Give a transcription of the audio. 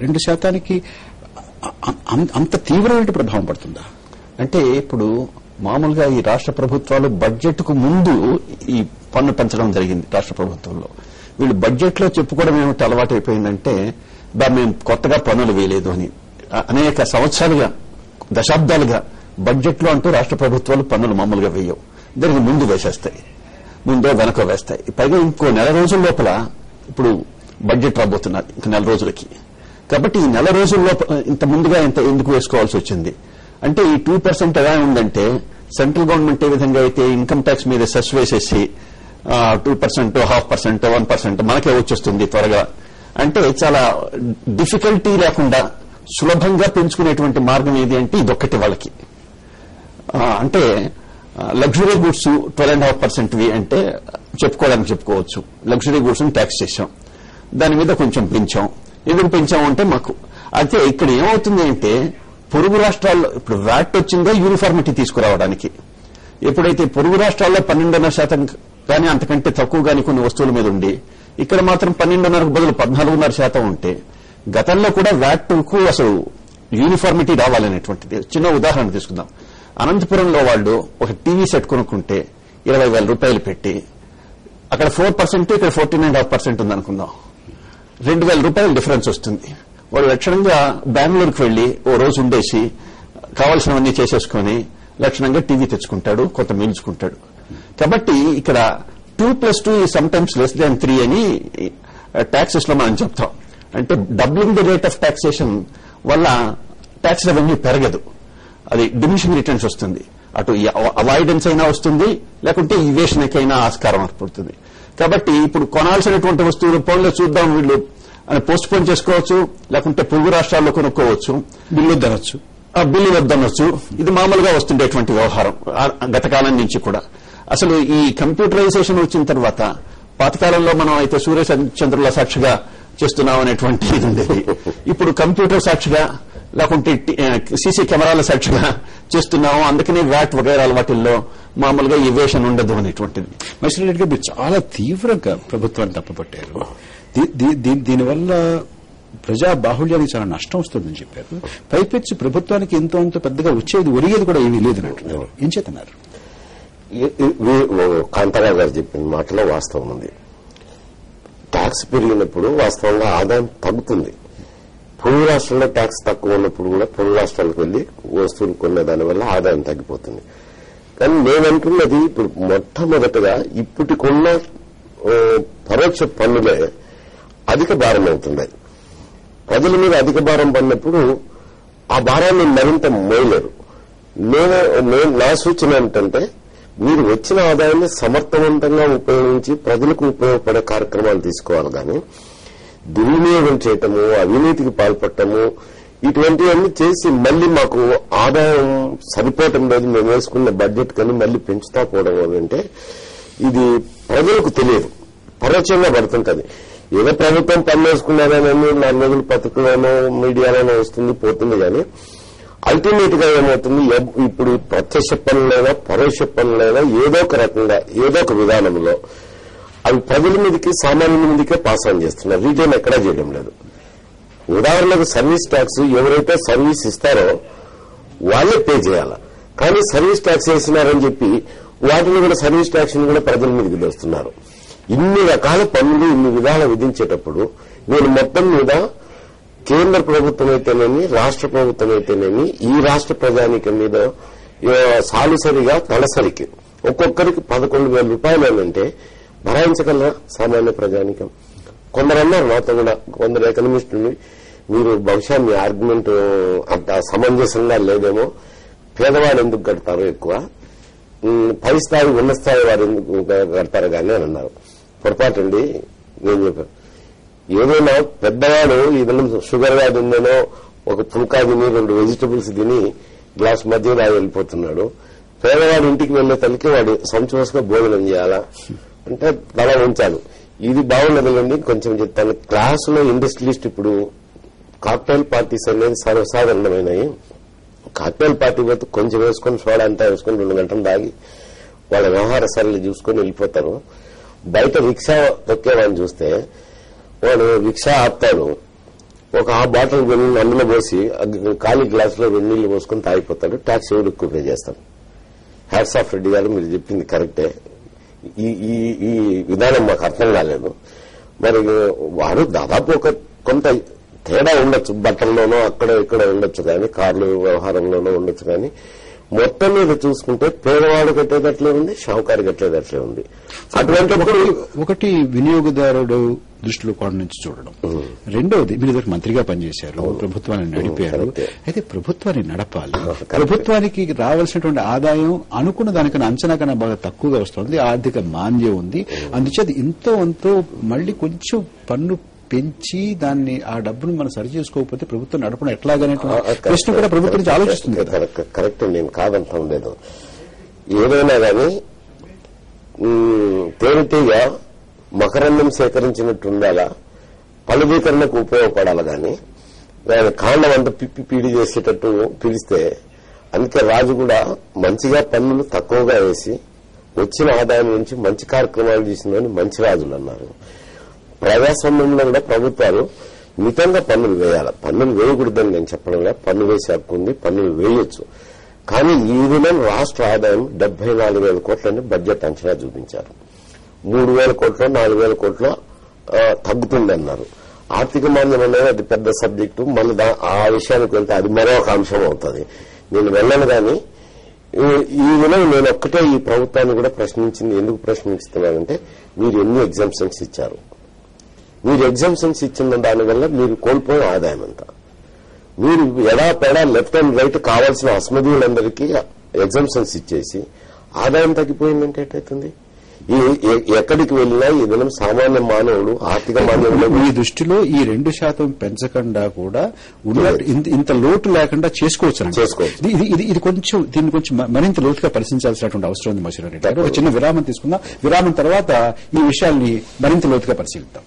2% అంత తీవ్రమైన ప్రభావం పడుతుందా? అంటే ఇప్పుడు మామూలుగా ఈ రాష్ట్ర ప్రభుత్వాలు బడ్జెట్ కు ముందు ఈ పన్ను పెంచడం జరిగింది. రాష్ట్ర ప్రభుత్వంలో వీళ్ళు బడ్జెట్ లో చెప్పుకోవడం ఏమిటి అలవాటు అయిపోయిందంటే మేము కొత్తగా పన్నులు వేయలేదు అని. అనేక సంవత్సరాలుగా, దశాబ్దాలుగా బడ్జెట్ లో అంటూ రాష్ట్ర ప్రభుత్వాలు పన్నులు మామూలుగా వేయవు, దానికి ముందు వేసేస్తాయి, ముందో వెనక వేస్తాయి. పైగా ఇంకో నెల రోజుల లోపల ఇప్పుడు బడ్జెట్ రాబోతున్నారు, ఇంక నెల రోజులకి. కాబట్టి ఈ నెల రోజుల్లో ఇంత ముందుగా ఇంత ఎందుకు వేసుకోవాల్సి వచ్చింది అంటే ఈ 2% ఎలా ఉందంటే సెంట్రల్ గవర్నమెంట్ ఏ విధంగా అయితే ఇన్కమ్ ట్యాక్స్ మీద సెస్ వేసేసి 2%, 0.5%, 1% మనకే వచ్చేస్తుంది త్వరగా అంటే చాలా డిఫికల్టీ లేకుండా సులభంగా పెంచుకునేటువంటి మార్గం ఏది అంటే ఇదొక్కటి వాళ్ళకి. అంటే లగ్జరీ గూడ్స్ 12.5% అంటే చెప్పుకోవచ్చు. లగ్జరీ గూడ్స్ ట్యాక్స్ చేశాం, దాని మీద కొంచెం పెంచాం. ఎందుకు పెంచామంటే మాకు అయితే ఇక్కడ ఏమవుతుంది అంటే పొరుగు రాష్ట్రాల్లో ఇప్పుడు వ్యాట్ వచ్చిందో యూనిఫార్మిటీ తీసుకురావడానికి. ఎప్పుడైతే పొరుగు రాష్ట్రాల్లో 12.5% కానీ అంతకంటే తక్కువ కానీ కొన్ని వస్తువుల మీద ఉండి ఇక్కడ మాత్రం 12.5కు బదులు 14.5% ఉంటే గతంలో కూడా వ్యాట్ కు అసలు యూనిఫార్మిటీ రావాలనేటువంటిది. చిన్న ఉదాహరణ తీసుకుందాం. అనంతపురంలో వాళ్ళు ఒక టీవీ సెట్ కొనుక్కుంటే 20,000 రూపాయలు పెట్టి అక్కడ 4%, ఇక్కడ 14.5% ఉందనుకుందాం, 2,000 రూపాయలు డిఫరెన్స్ వస్తుంది. వాడు లక్షణంగా బెంగళూరుకు వెళ్లి ఓ రోజు ఉండేసి కావాల్సినవన్నీ చేసేసుకుని లక్షణంగా టీవీ తెచ్చుకుంటాడు, కొంత మించుకుంటాడు. కాబట్టి ఇక్కడ 2+2 ఈజ్ సమ్టైమ్స్ లెస్ దాన్ 3 అని ట్యాక్సెస్ లో మనం చెప్తాం. అంటే doubling the rate of taxation వల్ల ట్యాక్స్ రెవెన్యూ పెరగదు, అది డిమినిషింగ్ రిటర్న్స్ వస్తుంది. అటు అవాయిడెన్స్ అయినా వస్తుంది, లేకుంటే ఇవేషన్కైనా ఆస్కారం ఏర్పడుతుంది. కాబట్టి ఇప్పుడు కొనాల్సినటువంటి వస్తువులు పోన్లో చూద్దాం వీళ్ళు అని పోస్ట్ పోన్ చేసుకోవచ్చు, లేకుంటే పొరుగు రాష్ట్రాల్లో కొనుక్కోవచ్చు, బిల్లు వద్దనొచ్చు. ఇది మామూలుగా వస్తుండేటువంటి వ్యవహారం గత కాలం నుంచి కూడా. అసలు ఈ కంప్యూటరైజేషన్ వచ్చిన తర్వాత పాతకాలంలో మనం అయితే సూర్య చంద్రుల సాక్షిగా చేస్తున్నాం అనేటువంటి ఇది ఉండేది. ఇప్పుడు కంప్యూటర్ సాక్షిగా లేకుంటే సీసీ కెమెరాల సాక్షిగా చేస్తున్నాము. అందుకనే వ్యాట్ వగైరాల వాటిల్లో మామూలుగా ఇవేషన్ ఉండదు అనేటువంటిది. మైసూర్ రెడ్డి గారు మీరు చాలా తీవ్రంగా ప్రభుత్వాన్ని తప్పుపట్టారు. దీనివల్ల ప్రజా బాహుళ్యానికి చాలా నష్టం వస్తుందని చెప్పారు. పైపెచ్చి ప్రభుత్వానికి ఎంతో పెద్దగా వచ్చేది ఒరిగేది కూడా ఏమీ లేదని అంటున్నారు. ఏం చేస్తున్నారు? కాంతారావు గారు చెప్పిన మాటలో వాస్తవం ఉంది. ట్యాక్స్ పెరిగినప్పుడు వాస్తవంగా ఆదాయం తగ్గుతుంది. పొరుగు రాష్ట్రంలో ట్యాక్స్ తక్కువ ఉన్నప్పుడు కూడా పొరుగు రాష్ట్రాలకు వెళ్లి వస్తువులు కొనే దానివల్ల ఆదాయం తగ్గిపోతుంది. కానీ నేనంటున్నది ఇప్పుడు మొట్టమొదటగా ఇప్పటికున్న పరోక్ష పన్నులే అధిక భారం అవుతున్నాయి. ప్రజల మీద అధిక భారం పడినప్పుడు ఆ భారాన్ని మరింత మోయలేరు. నా సూచన ఏంటంటే మీరు వచ్చిన ఆదాయాన్ని సమర్థవంతంగా ఉపయోగించి ప్రజలకు ఉపయోగపడే కార్యక్రమాలు తీసుకోవాలి. కానీ దుర్వినియోగం చేయటము, అవినీతికి పాల్పడటము, ఇటువంటివన్నీ చేసి మళ్లీ మాకు ఆదాయం సరిపోవటం లేదు, మేము వేసుకున్న బడ్జెట్ కానీ మళ్లీ పెంచుతా పోవడం అంటే ఇది ప్రజలకు తెలియదు, పరోక్షంగా పడుతుంటది. ఏదో ప్రభుత్వం పన్ను వేసుకున్నారని నా రోజుల పత్రికలోనో మీడియాలోనో వస్తుంది పోతుంది. కానీ అల్టిమేట్ గా ఏమవుతుంది, ఇప్పుడు ప్రత్యక్ష పనులైనా పరోక్ష పనులైనా ఏదో ఒక రకంగా ఏదో ఒక విధానంలో అవి ప్రజల మీదకి సామాన్యుల మీదకే పాస్ ఆన్ చేస్తున్నారు. రిటైన్ ఎక్కడా చేయడం లేదు. ఉదాహరణకు సర్వీస్ ట్యాక్స్ ఎవరైతే సర్వీస్ ఇస్తారో వాళ్లే పే చేయాల. కానీ సర్వీస్ ట్యాక్స్ వేసినారని చెప్పి వాటిని కూడా సర్వీస్ ట్యాక్స్ ని కూడా ప్రజల మీదకి తెస్తున్నారు. ఇన్ని రకాల పన్నులు ఇన్ని విధాలు విధించేటప్పుడు నేను మొత్తం మీద కేంద్ర ప్రభుత్వం అయితేనేమి రాష్ట్ర ప్రభుత్వం అయితేనేమి ఈ రాష్ట్ర ప్రజానీకం మీద సాలుసరిగా తలసరికి ఒక్కొక్కరికి 11,000 రూపాయలు అంటే భరాయించగలరా సామాన్య ప్రజానీకం? కొందరు అన్నారు నాతో కూడా, కొందరు ఎకనమిస్టులు, మీరు బహుశా మీ ఆర్గ్యుమెంట్ అంత సమంజసంగా లేదేమో, పేదవాడు ఎందుకు కడతారు ఎక్కువ, పై స్థాయి ఉన్న స్థాయి వారు ఎందుకు కడతారు కానీ అని అన్నారు. పొరపాటండి. నేను చెప్పాను, ఏదైనా పెద్దవాడు ఏదైనా షుగర్ వ్యాధి ఉందనో ఒక పుల్కా తిని 2 వెజిటబుల్స్ తిని గ్లాస్ మధ్య దాగి వెళ్ళిపోతున్నాడు. పేదవాడు ఇంటికి వెళ్లే తల్లికి వాడు సంతోషంగా భోజనం చేయాలా అంటే తల ఉంచాలి. ఇది బాగున్నదండి. కొంచెం చెప్తాను, క్లాసులో ఇండస్ట్రియలిస్ట్ ఇప్పుడు కాక్టైల్ పార్టీస్ అనేది సర్వసాధారణమైనవి. కాక్టైల్ పార్టీ పోతే కొంచెం వేసుకొని సోడా అంతా వేసుకొని 2 గంటలు దాగి వాళ్ళ వ్యవహార సరళి చూసుకొని వెళ్ళిపోతారు. బయట రిక్షా తొక్కేవాడిని చూస్తే వాడు రిక్షా ఆపుతాడు, ఒక ఆ బాటిల్ వెన్నీళ్ళు అందులో పోసి ఖాళీ గ్లాసులో వెన్నీళ్లు పోసుకుని తాగిపోతాడు. ట్యాక్స్ ఎవరు ఎక్కువ పే చేస్తాడు? హ్యాట్స్ ఆఫ్ రెడ్డి గారు, మీరు చెప్పింది కరెక్టే. ఈ విధానం మాకు అర్థం కాలేదు. మరి వాడు దాదాపు ఒక కొంత తేడా ఉండొచ్చు, బట్టల్లోనో అక్కడ ఇక్కడ ఉండొచ్చు కానీ, కార్లు వ్యవహారంలోనో ఉండొచ్చు కానీ, మొత్తం మీద చూసుకుంటే పేదవాడు కట్టేదట్లే ఉంది, షావుకారు కట్టేదట్లే ఉంది. అటువంటిప్పుడు ఒకటి వినియోగదారుడు దృష్టిలో కోణ నుంచి చూడడం, రెండవది మీరు ఇద్దరు మంత్రిగా పనిచేశారు, ప్రభుత్వాన్ని నడిపారు. అయితే ప్రభుత్వాన్ని నడపాలి, ప్రభుత్వానికి రావాల్సినటువంటి ఆదాయం అనుకున్న దానికన్నా అంచనా కన్నా బాగా తక్కువగా వస్తుంది, ఆర్థిక మాంద్యం ఉంది. అందుచేత ఇంతో అంతో మళ్లీ కొంచెం పన్ను పెంచి దాన్ని ఆ డబ్బును మనం సరి చేసుకోకపోతే ప్రభుత్వం నడపడం ఎట్లాగనే ప్రశ్న కూడా ప్రభుత్వం నుంచి ఆలోచిస్తుంది కదా. కరెక్ట్, నేను కాదంటాం లేదు. ఏదైనా కానీ తేనెటీగ మకరందం సేకరించినట్టు ఉండాలా, ఫలదీకరణకు ఉపయోగపడాలి కానీ దాని కాండం అంతా పిప్పి పీడి చేసేటట్టు పిలిస్తే, అందుకే రాజు కూడా మంచిగా పన్నులు తక్కువగా వేసి వచ్చిన ఆదాయం నుంచి మంచి కార్యక్రమాలు చేసిందని మంచి రాజులు అన్నారు. ప్రజాస్వామ్యంలో కూడా ప్రభుత్వాలు మితంగా పన్నులు వేయాలి. పన్నులు వేయకూడదని నేను చెప్పడం లేదు, పన్ను వేసే హక్కు ఉంది, పన్నులు వేయొచ్చు. కానీ ఈ దినం రాష్ట్ర ఆదాయం 74,000 కోట్లని బడ్జెట్ అంచనా చూపించారు. 3,000 కోట్లు 4,000 కోట్లు తగ్గుతుందన్నారు. ఆర్థిక మాంద్యం అనేది అది పెద్ద సబ్జెక్టు, మళ్ళీ ఆ విషయానికి వెళ్తే అది మరో ఒక అంశం అవుతుంది. నేను వెళ్ళను కానీ ఈ దినం నేను ఒక్కటే ఈ ప్రభుత్వాన్ని కూడా ప్రశ్నించింది. ఎందుకు ప్రశ్నిస్తున్నానంటే, మీరు ఎన్ని ఎగ్జామ్షన్స్ ఇచ్చారు? మీరు ఎగ్జామ్షన్స్ ఇచ్చిన దానివల్ల మీరు కోల్పోయిన ఆదాయం అంతా, మీరు ఎడాపెడా లెఫ్ట్ అండ్ రైట్ కావాల్సిన అస్మదీయులందరికీ ఎగ్జామ్షన్స్ ఇచ్చేసి ఆదాయం తగ్గిపోయిందంటే ఎట్టయితుంది? ఎక్కడికి వెళ్ళినా ఈ దినం సామాన్య మానవుడు ఆర్థిక మానవుడు మీ దృష్టిలో ఈ 2% పెంచకుండా కూడా ఇంత లోటు లేకుండా చేసుకోవచ్చు. ఇది కొంచెం దీన్ని కొంచెం మరింత లోతుగా పరిశీలించాల్సినటువంటి అవసరం ఉంది. మసీరారెడ్డి గారు, ఒక చిన్న విరామం తీసుకుందాం. విరామం తర్వాత ఈ విషయాల్ని మరింత లోతుగా పరిశీలిద్దాం.